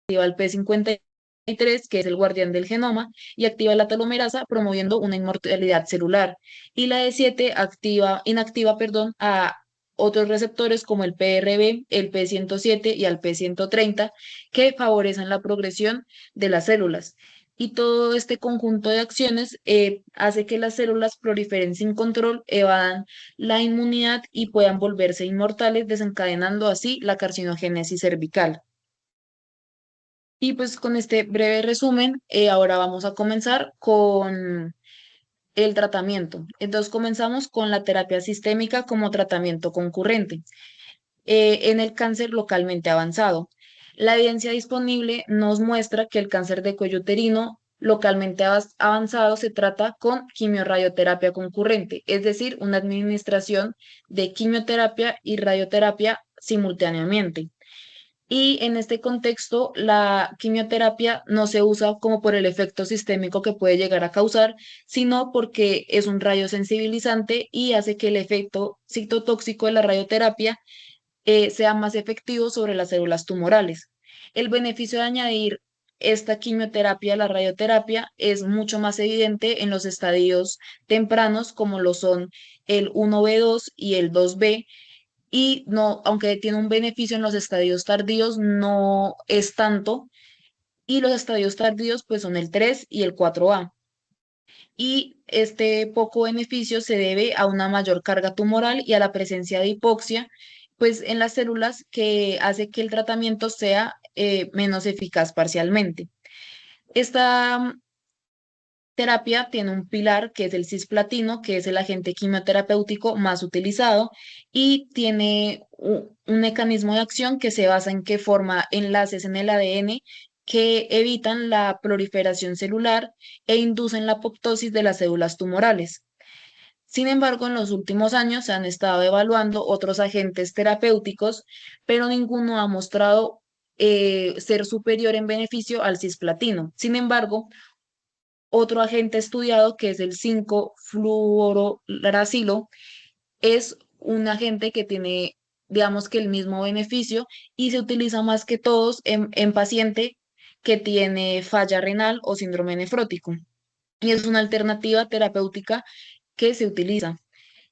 activa el P53, que es el guardián del genoma, y activa la telomerasa, promoviendo una inmortalidad celular. Y la D7 inactiva, perdón, a otros receptores como el PRB, el P107 y el P130, que favorecen la progresión de las células. Y todo este conjunto de acciones hace que las células proliferen sin control, evadan la inmunidad y puedan volverse inmortales, desencadenando así la carcinogénesis cervical. Y pues con este breve resumen, ahora vamos a comenzar con el tratamiento. Entonces comenzamos con la terapia sistémica como tratamiento concurrente en el cáncer localmente avanzado. La evidencia disponible nos muestra que el cáncer de cuello uterino localmente avanzado se trata con quimiorradioterapia concurrente, es decir, una administración de quimioterapia y radioterapia simultáneamente. Y en este contexto, la quimioterapia no se usa como por el efecto sistémico que puede llegar a causar, sino porque es un radiosensibilizante y hace que el efecto citotóxico de la radioterapia sea más efectivo sobre las células tumorales. El beneficio de añadir esta quimioterapia a la radioterapia es mucho más evidente en los estadios tempranos, como lo son el 1B2 y el 2B, y no, aunque tiene un beneficio en los estadios tardíos, no es tanto, y los estadios tardíos pues son el 3 y el 4A. Y este poco beneficio se debe a una mayor carga tumoral y a la presencia de hipoxia, pues en las células, que hace que el tratamiento sea menos eficaz parcialmente. Esta terapia tiene un pilar que es el cisplatino, que es el agente quimioterapéutico más utilizado, y tiene un mecanismo de acción que se basa en que forma enlaces en el ADN que evitan la proliferación celular e inducen la apoptosis de las células tumorales. Sin embargo, en los últimos años se han estado evaluando otros agentes terapéuticos, pero ninguno ha mostrado ser superior en beneficio al cisplatino. Sin embargo, otro agente estudiado, que es el 5-fluororacilo, es un agente que tiene, digamos que el mismo beneficio y se utiliza más que todos en paciente que tiene falla renal o síndrome nefrótico. Y es una alternativa terapéutica que se utiliza.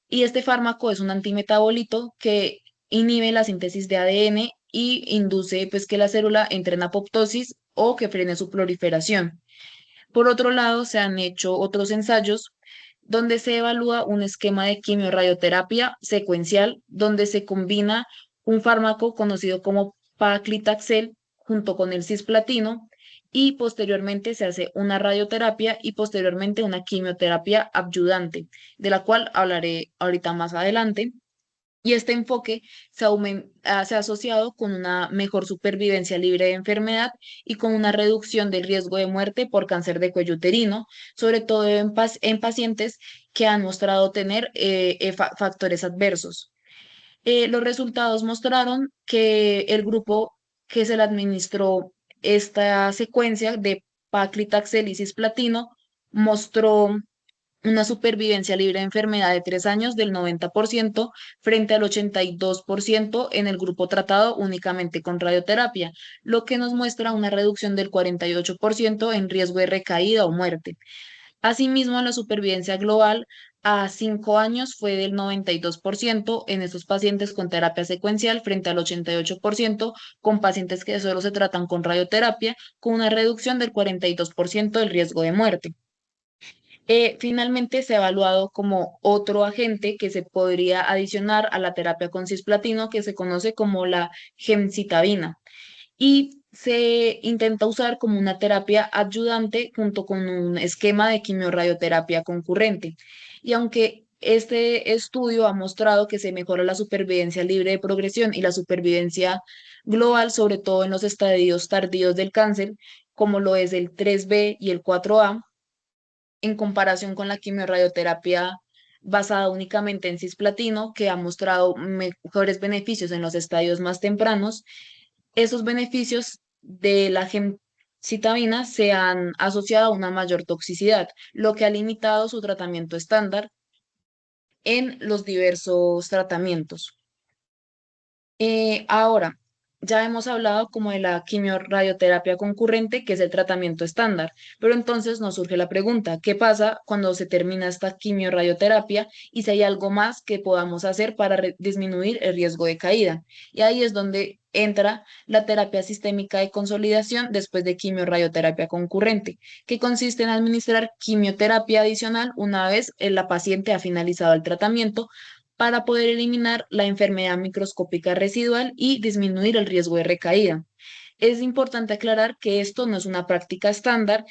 Y este fármaco es un antimetabolito que inhibe la síntesis de ADN y induce pues que la célula entre en apoptosis o que frene su proliferación. Por otro lado, se han hecho otros ensayos donde se evalúa un esquema de quimiorradioterapia secuencial donde se combina un fármaco conocido como paclitaxel junto con el cisplatino, y posteriormente se hace una radioterapia y posteriormente una quimioterapia adyuvante, de la cual hablaré ahorita más adelante. Y este enfoque se ha asociado con una mejor supervivencia libre de enfermedad y con una reducción del riesgo de muerte por cáncer de cuello uterino, sobre todo en pacientes que han mostrado tener factores adversos. Los resultados mostraron que el grupo que se le administró esta secuencia de paclitaxel y cisplatino mostró una supervivencia libre de enfermedad de 3 años del 90% frente al 82% en el grupo tratado únicamente con radioterapia, lo que nos muestra una reducción del 48% en riesgo de recaída o muerte. Asimismo, la supervivencia global a 5 años fue del 92% en estos pacientes con terapia secuencial frente al 88% con pacientes que solo se tratan con radioterapia, con una reducción del 42% del riesgo de muerte. Finalmente, se ha evaluado como otro agente que se podría adicionar a la terapia con cisplatino, que se conoce como la gemcitabina, y se intenta usar como una terapia adyuvante junto con un esquema de quimiorradioterapia concurrente. Y aunque este estudio ha mostrado que se mejora la supervivencia libre de progresión y la supervivencia global, sobre todo en los estadios tardíos del cáncer, como lo es el 3B y el 4A, en comparación con la quimiorradioterapia basada únicamente en cisplatino, que ha mostrado mejores beneficios en los estadios más tempranos. Esos beneficios de la gemcitabina se han asociado a una mayor toxicidad, lo que ha limitado su tratamiento estándar en los diversos tratamientos. Ahora, ya hemos hablado como de la quimiorradioterapia concurrente, que es el tratamiento estándar, pero entonces nos surge la pregunta, ¿qué pasa cuando se termina esta quimiorradioterapia y si hay algo más que podamos hacer para disminuir el riesgo de caída? Y ahí es donde entra la terapia sistémica de consolidación después de quimiorradioterapia concurrente, que consiste en administrar quimioterapia adicional una vez la paciente ha finalizado el tratamiento para poder eliminar la enfermedad microscópica residual y disminuir el riesgo de recaída. Es importante aclarar que esto no es una práctica estándar,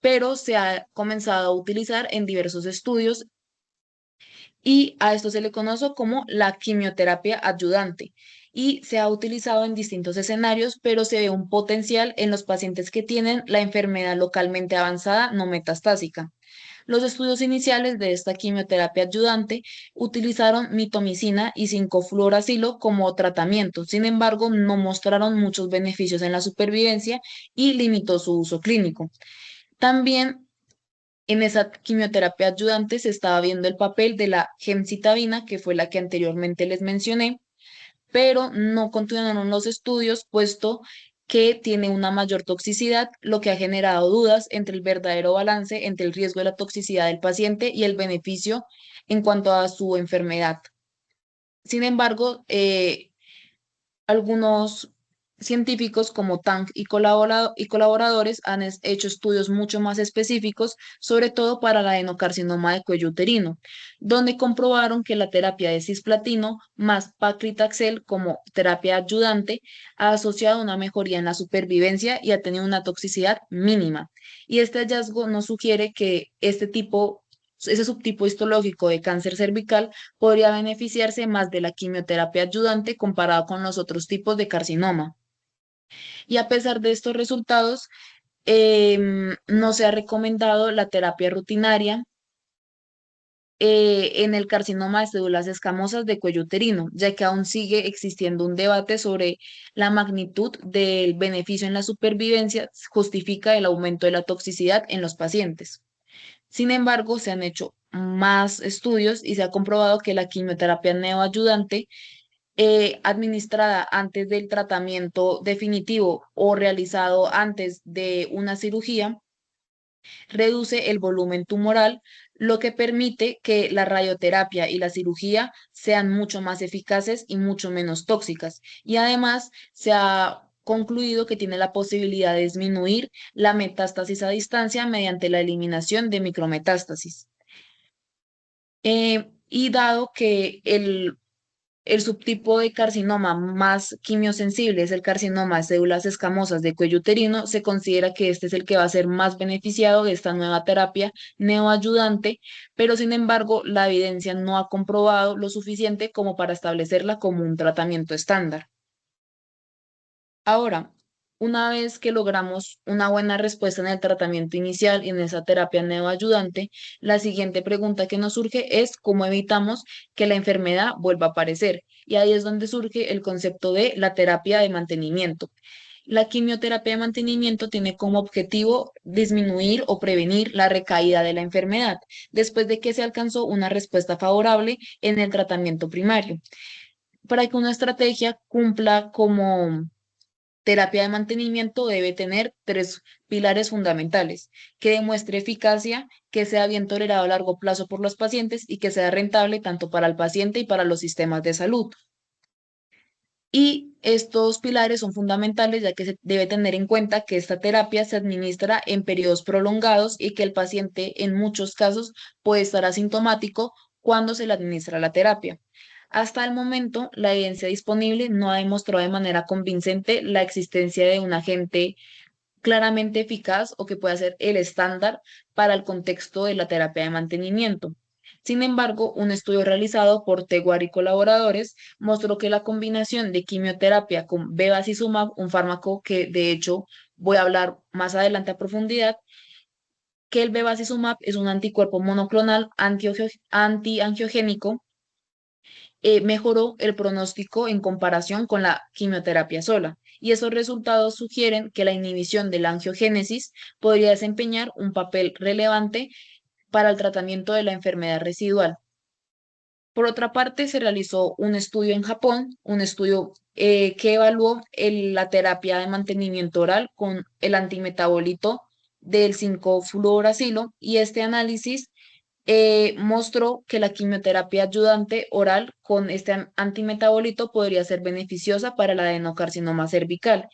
pero se ha comenzado a utilizar en diversos estudios y a esto se le conoce como la quimioterapia ayudante y se ha utilizado en distintos escenarios, pero se ve un potencial en los pacientes que tienen la enfermedad localmente avanzada no metastásica. Los estudios iniciales de esta quimioterapia ayudante utilizaron mitomicina y 5-fluoracilo como tratamiento, sin embargo, no mostraron muchos beneficios en la supervivencia y limitó su uso clínico. También en esa quimioterapia ayudante se estaba viendo el papel de la gemcitabina, que fue la que anteriormente les mencioné, pero no continuaron los estudios, puesto que tiene una mayor toxicidad, lo que ha generado dudas entre el verdadero balance entre el riesgo de la toxicidad del paciente y el beneficio en cuanto a su enfermedad. Sin embargo, algunos científicos como Tang y colaboradores han hecho estudios mucho más específicos, sobre todo para el adenocarcinoma de cuello uterino, donde comprobaron que la terapia de cisplatino más paclitaxel como terapia ayudante ha asociado una mejoría en la supervivencia y ha tenido una toxicidad mínima. Y este hallazgo nos sugiere que ese subtipo histológico de cáncer cervical podría beneficiarse más de la quimioterapia ayudante comparado con los otros tipos de carcinoma. Y a pesar de estos resultados, no se ha recomendado la terapia rutinaria en el carcinoma de células escamosas de cuello uterino, ya que aún sigue existiendo un debate sobre la magnitud del beneficio en la supervivencia justifica el aumento de la toxicidad en los pacientes. Sin embargo, se han hecho más estudios y se ha comprobado que la quimioterapia neoayudante administrada antes del tratamiento definitivo o realizado antes de una cirugía reduce el volumen tumoral, lo que permite que la radioterapia y la cirugía sean mucho más eficaces y mucho menos tóxicas. Y además se ha concluido que tiene la posibilidad de disminuir la metástasis a distancia mediante la eliminación de micrometástasis. Y dado que el subtipo de carcinoma más quimiosensible es el carcinoma de células escamosas de cuello uterino, se considera que este es el que va a ser más beneficiado de esta nueva terapia neoayudante, pero sin embargo la evidencia no ha comprobado lo suficiente como para establecerla como un tratamiento estándar. Ahora, una vez que logramos una buena respuesta en el tratamiento inicial y en esa terapia neoayudante, la siguiente pregunta que nos surge es cómo evitamos que la enfermedad vuelva a aparecer. Y ahí es donde surge el concepto de la terapia de mantenimiento. La quimioterapia de mantenimiento tiene como objetivo disminuir o prevenir la recaída de la enfermedad después de que se alcanzó una respuesta favorable en el tratamiento primario. Para que una estrategia cumpla como terapia de mantenimiento debe tener tres pilares fundamentales: que demuestre eficacia, que sea bien tolerado a largo plazo por los pacientes y que sea rentable tanto para el paciente y para los sistemas de salud. Y estos pilares son fundamentales ya que se debe tener en cuenta que esta terapia se administra en periodos prolongados y que el paciente en muchos casos puede estar asintomático cuando se le administra la terapia. Hasta el momento, la evidencia disponible no ha demostrado de manera convincente la existencia de un agente claramente eficaz o que pueda ser el estándar para el contexto de la terapia de mantenimiento. Sin embargo, un estudio realizado por Teguar y colaboradores mostró que la combinación de quimioterapia con bevacizumab, un fármaco que de hecho voy a hablar más adelante a profundidad, que el bevacizumab es un anticuerpo monoclonal antiangiogénico, mejoró el pronóstico en comparación con la quimioterapia sola. Y esos resultados sugieren que la inhibición de la angiogénesis podría desempeñar un papel relevante para el tratamiento de la enfermedad residual. Por otra parte, se realizó un estudio en Japón, un estudio que evaluó la terapia de mantenimiento oral con el antimetabolito del 5-fluoracilo y este análisis mostró que la quimioterapia ayudante oral con este antimetabolito podría ser beneficiosa para el adenocarcinoma cervical,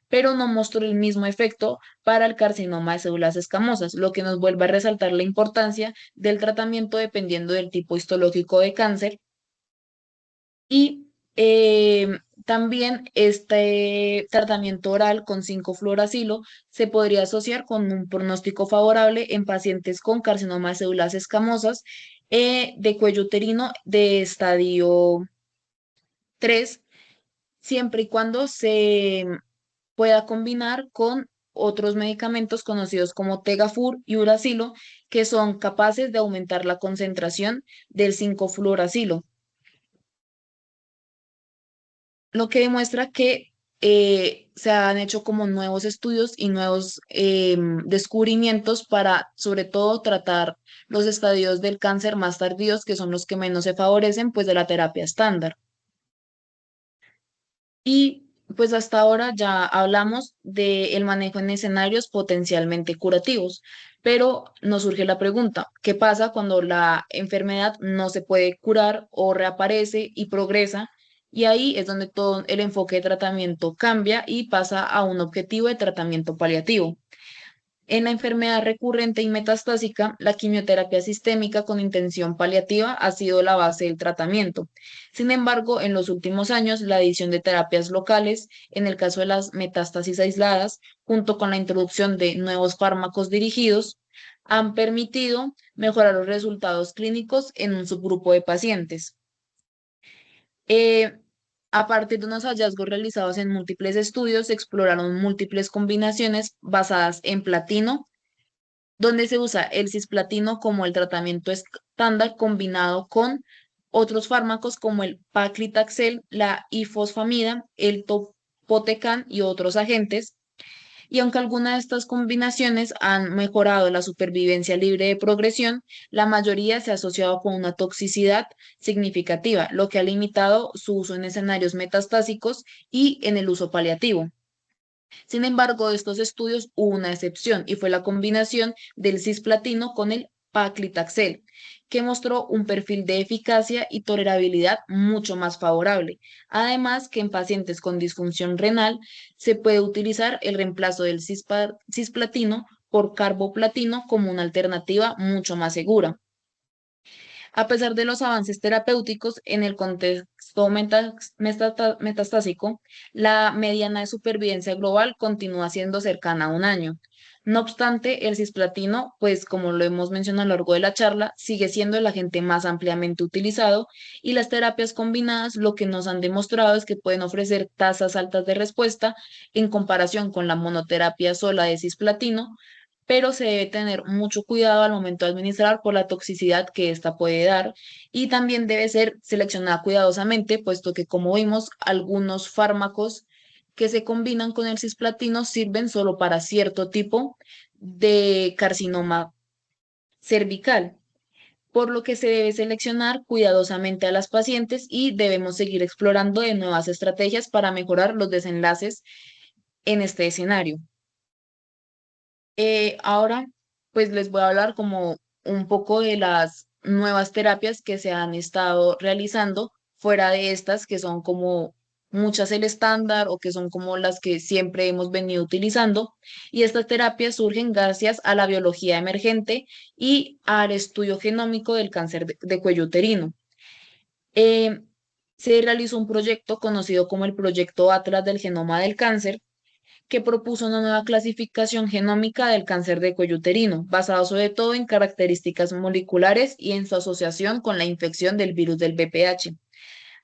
pero no mostró el mismo efecto para el carcinoma de células escamosas, lo que nos vuelve a resaltar la importancia del tratamiento dependiendo del tipo histológico de cáncer y también este tratamiento oral con 5-fluoracilo se podría asociar con un pronóstico favorable en pacientes con carcinoma de células escamosas de cuello uterino de estadio 3, siempre y cuando se pueda combinar con otros medicamentos conocidos como Tegafur y Uracilo, que son capaces de aumentar la concentración del 5-fluoracilo, lo que demuestra que se han hecho como nuevos estudios y nuevos descubrimientos para, sobre todo, tratar los estadios del cáncer más tardíos, que son los que menos se favorecen, pues, de la terapia estándar. Y pues hasta ahora ya hablamos del manejo en escenarios potencialmente curativos, pero nos surge la pregunta, ¿qué pasa cuando la enfermedad no se puede curar o reaparece y progresa? Y ahí es donde todo el enfoque de tratamiento cambia y pasa a un objetivo de tratamiento paliativo. En la enfermedad recurrente y metastásica, la quimioterapia sistémica con intención paliativa ha sido la base del tratamiento. Sin embargo, en los últimos años, la adición de terapias locales, en el caso de las metástasis aisladas, junto con la introducción de nuevos fármacos dirigidos, han permitido mejorar los resultados clínicos en un subgrupo de pacientes. Eh, a partir de unos hallazgos realizados en múltiples estudios, se exploraron múltiples combinaciones basadas en platino, donde se usa el cisplatino como el tratamiento estándar combinado con otros fármacos como el paclitaxel, la ifosfamida, el topotecan y otros agentes. Y aunque algunas de estas combinaciones han mejorado la supervivencia libre de progresión, la mayoría se ha asociado con una toxicidad significativa, lo que ha limitado su uso en escenarios metastásicos y en el uso paliativo. Sin embargo, de estos estudios hubo una excepción y fue la combinación del cisplatino con el paclitaxel, que mostró un perfil de eficacia y tolerabilidad mucho más favorable. Además, que en pacientes con disfunción renal se puede utilizar el reemplazo del cisplatino por carboplatino como una alternativa mucho más segura. A pesar de los avances terapéuticos en el contexto metastásico, la mediana de supervivencia global continúa siendo cercana a un año. No obstante, el cisplatino, pues como lo hemos mencionado a lo largo de la charla, sigue siendo el agente más ampliamente utilizado y las terapias combinadas lo que nos han demostrado es que pueden ofrecer tasas altas de respuesta en comparación con la monoterapia sola de cisplatino, pero se debe tener mucho cuidado al momento de administrar por la toxicidad que ésta puede dar y también debe ser seleccionada cuidadosamente, puesto que como vimos, algunos fármacos que se combinan con el cisplatino sirven solo para cierto tipo de carcinoma cervical, por lo que se debe seleccionar cuidadosamente a las pacientes y debemos seguir explorando de nuevas estrategias para mejorar los desenlaces en este escenario. Ahora, pues les voy a hablar como un poco de las nuevas terapias que se han estado realizando fuera de estas, que son como muchas el estándar o que son como las que siempre hemos venido utilizando. Y estas terapias surgen gracias a la biología emergente y al estudio genómico del cáncer de cuello uterino. Eh, Se realizó un proyecto conocido como el Proyecto Atlas del Genoma del Cáncer, que propuso una nueva clasificación genómica del cáncer de cuello uterino, basado sobre todo en características moleculares y en su asociación con la infección del virus del VPH.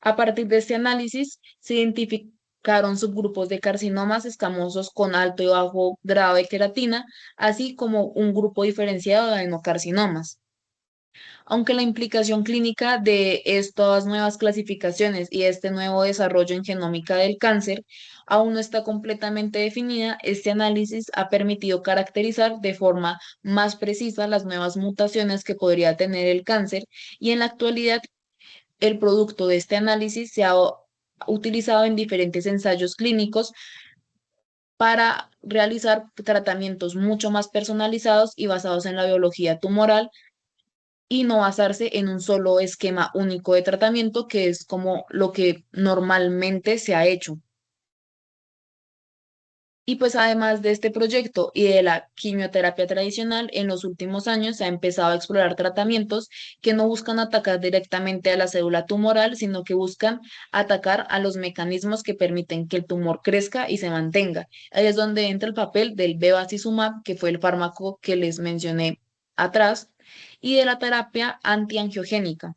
A partir de este análisis, se identificaron subgrupos de carcinomas escamosos con alto y bajo grado de queratina, así como un grupo diferenciado de adenocarcinomas. Aunque la implicación clínica de estas nuevas clasificaciones y este nuevo desarrollo en genómica del cáncer aún no está completamente definida, este análisis ha permitido caracterizar de forma más precisa las nuevas mutaciones que podría tener el cáncer y en la actualidad el producto de este análisis se ha utilizado en diferentes ensayos clínicos para realizar tratamientos mucho más personalizados y basados en la biología tumoral y no basarse en un solo esquema único de tratamiento, que es como lo que normalmente se ha hecho. Y pues además de este proyecto y de la quimioterapia tradicional, en los últimos años se ha empezado a explorar tratamientos que no buscan atacar directamente a la célula tumoral, sino que buscan atacar a los mecanismos que permiten que el tumor crezca y se mantenga. Ahí es donde entra el papel del bevacizumab, que fue el fármaco que les mencioné atrás, y de la terapia antiangiogénica.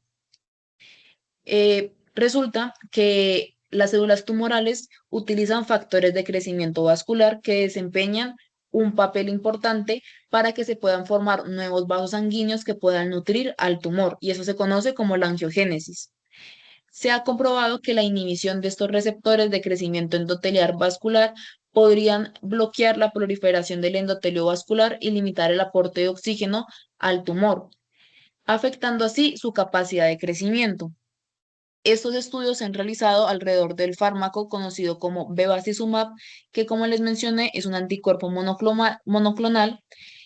Resulta que las células tumorales utilizan factores de crecimiento vascular que desempeñan un papel importante para que se puedan formar nuevos vasos sanguíneos que puedan nutrir al tumor, y eso se conoce como la angiogénesis. Se ha comprobado que la inhibición de estos receptores de crecimiento endotelial vascular podrían bloquear la proliferación del endotelio vascular y limitar el aporte de oxígeno al tumor, afectando así su capacidad de crecimiento. Estos estudios se han realizado alrededor del fármaco conocido como bevacizumab, que como les mencioné es un anticuerpo monoclonal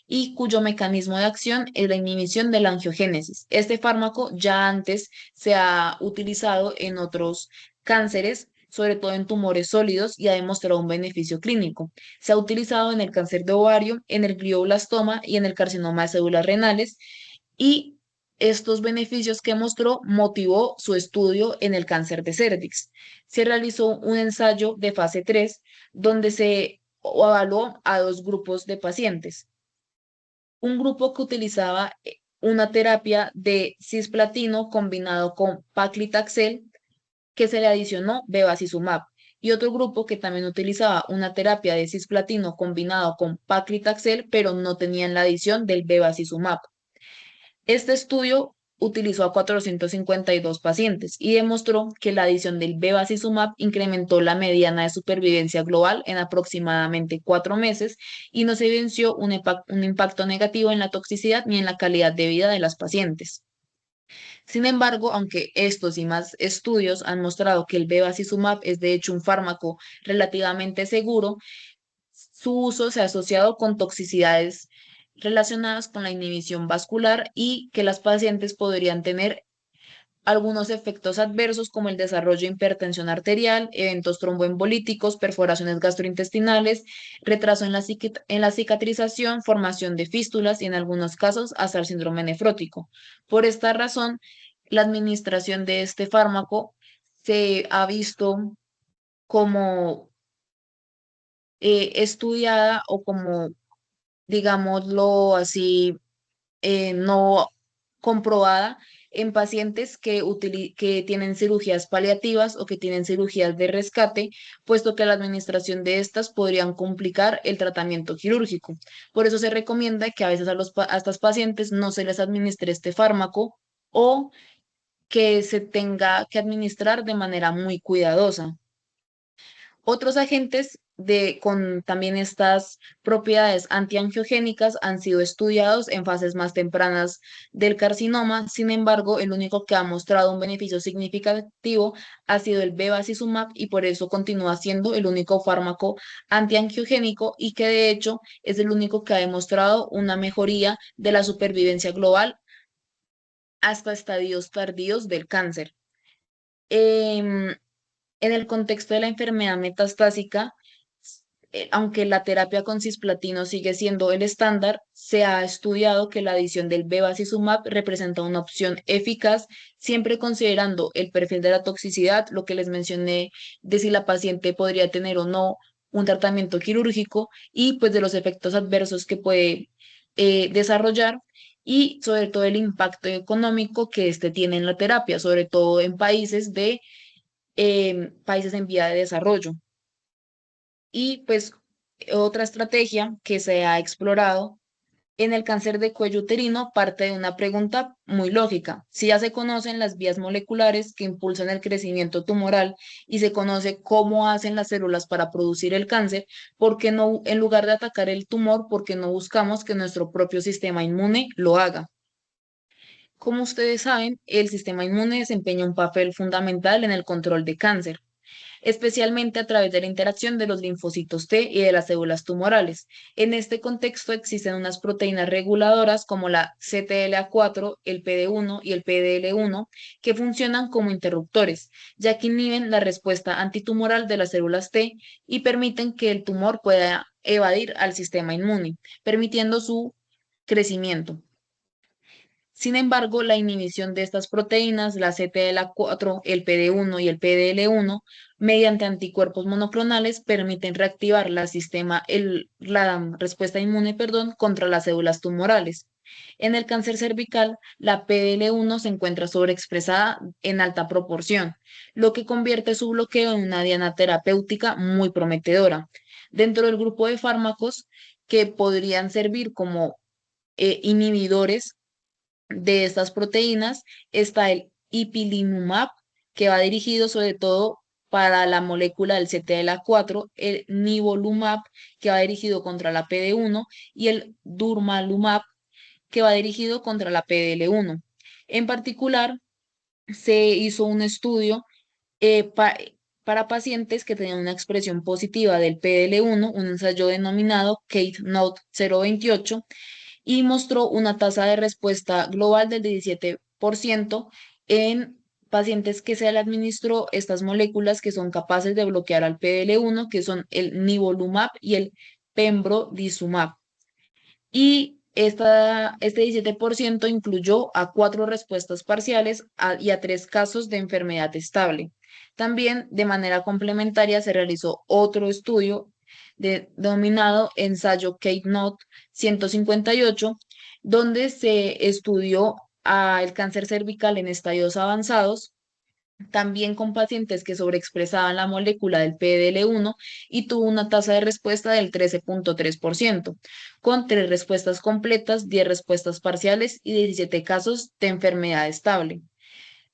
y cuyo mecanismo de acción es la inhibición de la angiogénesis. Este fármaco ya antes se ha utilizado en otros cánceres, sobre todo en tumores sólidos, y ha demostrado un beneficio clínico. Se ha utilizado en el cáncer de ovario, en el glioblastoma y en el carcinoma de células renales, y estos beneficios que mostró motivó su estudio en el cáncer de cérvix. Se realizó un ensayo de fase 3 donde se evaluó a dos grupos de pacientes. Un grupo que utilizaba una terapia de cisplatino combinado con paclitaxel, que se le adicionó bevacizumab, y otro grupo que también utilizaba una terapia de cisplatino combinado con paclitaxel, pero no tenían la adición del bevacizumab. Este estudio utilizó a 452 pacientes y demostró que la adición del bevacizumab incrementó la mediana de supervivencia global en aproximadamente 4 meses, y no se evidenció un impacto negativo en la toxicidad ni en la calidad de vida de las pacientes. Sin embargo, aunque estos y más estudios han mostrado que el bevacizumab es de hecho un fármaco relativamente seguro, su uso se ha asociado con toxicidades relacionadas con la inhibición vascular y que las pacientes podrían tener algunos efectos adversos como el desarrollo de hipertensión arterial, eventos tromboembolíticos, perforaciones gastrointestinales, retraso en la cicatrización, formación de fístulas y en algunos casos hasta el síndrome nefrótico. Por esta razón, la administración de este fármaco se ha visto como estudiada o como, digámoslo así, no comprobada en pacientes que tienen cirugías paliativas o que tienen cirugías de rescate, puesto que la administración de estas podrían complicar el tratamiento quirúrgico. Por eso se recomienda que a veces a estas pacientes no se les administre este fármaco, o que se tenga que administrar de manera muy cuidadosa. Otros agentes con también estas propiedades antiangiogénicas han sido estudiados en fases más tempranas del carcinoma. Sin embargo, el único que ha mostrado un beneficio significativo ha sido el bevacizumab, y por eso continúa siendo el único fármaco antiangiogénico, y que de hecho es el único que ha demostrado una mejoría de la supervivencia global hasta estadios tardíos del cáncer. Em, en el contexto de la enfermedad metastásica, aunque la terapia con cisplatino sigue siendo el estándar, se ha estudiado que la adición del bevacizumab representa una opción eficaz, siempre considerando el perfil de la toxicidad, lo que les mencioné de si la paciente podría tener o no un tratamiento quirúrgico, y pues de los efectos adversos que puede desarrollar, y sobre todo el impacto económico que este tiene en la terapia, sobre todo en países en vía de desarrollo. Y pues otra estrategia que se ha explorado en el cáncer de cuello uterino parte de una pregunta muy lógica. Si ya se conocen las vías moleculares que impulsan el crecimiento tumoral y se conoce cómo hacen las células para producir el cáncer, ¿por qué no, en lugar de atacar el tumor, por qué no buscamos que nuestro propio sistema inmune lo haga? Como ustedes saben, el sistema inmune desempeña un papel fundamental en el control de cáncer. especialmente a través de la interacción de los linfocitos T y de las células tumorales. En este contexto existen unas proteínas reguladoras como la CTLA4, el PD-1 y el PDL1 que funcionan como interruptores, ya que inhiben la respuesta antitumoral de las células T y permiten que el tumor pueda evadir al sistema inmune, permitiendo su crecimiento. Sin embargo, la inhibición de estas proteínas, la CTLA4, el PD-1 y el PDL1, mediante anticuerpos monoclonales, permiten reactivar la respuesta inmune, perdón, contra las células tumorales. En el cáncer cervical, la PDL1 se encuentra sobreexpresada en alta proporción, lo que convierte su bloqueo en una diana terapéutica muy prometedora. Dentro del grupo de fármacos que podrían servir como inhibidores de estas proteínas está el ipilimumab, que va dirigido sobre todo para la molécula del CTLA4, el nivolumab, que va dirigido contra la PD-1, y el durvalumab, que va dirigido contra la PDL1. En particular, se hizo un estudio para pacientes que tenían una expresión positiva del PDL1, un ensayo denominado Kate Note 028, y mostró una tasa de respuesta global del 17% en pacientes que se le administró estas moléculas que son capaces de bloquear al PDL1, que son el nivolumab y el pembrolizumab. Y este 17% incluyó a 4 respuestas parciales y a 3 casos de enfermedad estable. También de manera complementaria se realizó otro estudio denominado ensayo Kate Note 158, donde se estudió el cáncer cervical en estadios avanzados, también con pacientes que sobreexpresaban la molécula del PDL1 y tuvo una tasa de respuesta del 13.3%, con 3 respuestas completas, 10 respuestas parciales y 17 casos de enfermedad estable.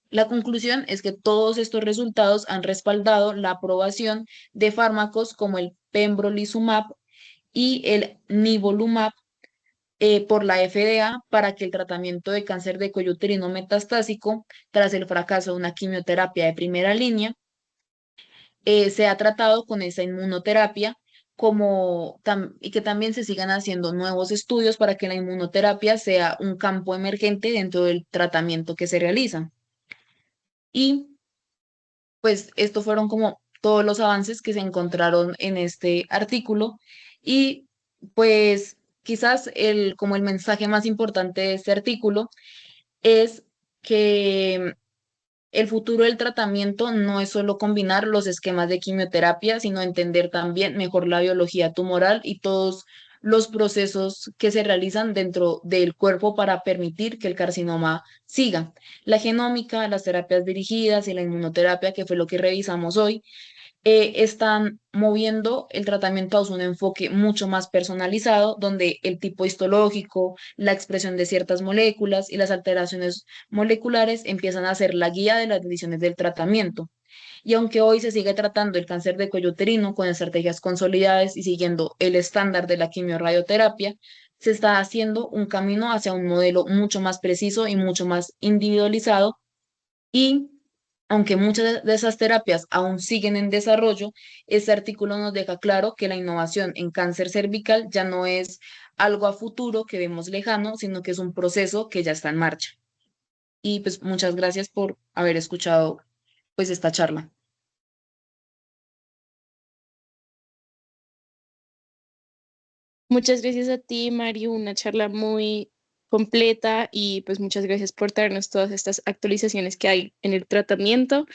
La conclusión es que todos estos resultados han respaldado la aprobación de fármacos como el pembrolizumab y el nivolumab por la FDA para que el tratamiento de cáncer de cuello uterino metastásico, tras el fracaso de una quimioterapia de primera línea, sea tratado con esa inmunoterapia y que también se sigan haciendo nuevos estudios para que la inmunoterapia sea un campo emergente dentro del tratamiento que se realiza. Y pues estos fueron como todos los avances que se encontraron en este artículo y pues quizás como el mensaje más importante de este artículo es que el futuro del tratamiento no es solo combinar los esquemas de quimioterapia, sino entender también mejor la biología tumoral y todos los procesos que se realizan dentro del cuerpo para permitir que el carcinoma siga. La genómica, las terapias dirigidas y la inmunoterapia, que fue lo que revisamos hoy, están moviendo el tratamiento a un enfoque mucho más personalizado, donde el tipo histológico, la expresión de ciertas moléculas y las alteraciones moleculares empiezan a ser la guía de las decisiones del tratamiento. Y aunque hoy se sigue tratando el cáncer de cuello uterino con estrategias consolidadas y siguiendo el estándar de la quimiorradioterapia, se está haciendo un camino hacia un modelo mucho más preciso y mucho más individualizado y aunque muchas de esas terapias aún siguen en desarrollo, este artículo nos deja claro que la innovación en cáncer cervical ya no es algo a futuro que vemos lejano, sino que es un proceso que ya está en marcha. Y pues muchas gracias por haber escuchado pues esta charla. Muchas gracias a ti, Mario, una charla muy completa y pues muchas gracias por traernos todas estas actualizaciones que hay en el tratamiento.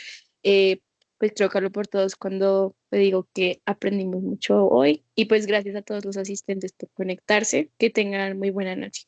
Eh, pues creo que hablo por todos cuando te digo que aprendimos mucho hoy y pues gracias a todos los asistentes por conectarse. Que tengan muy buena noche.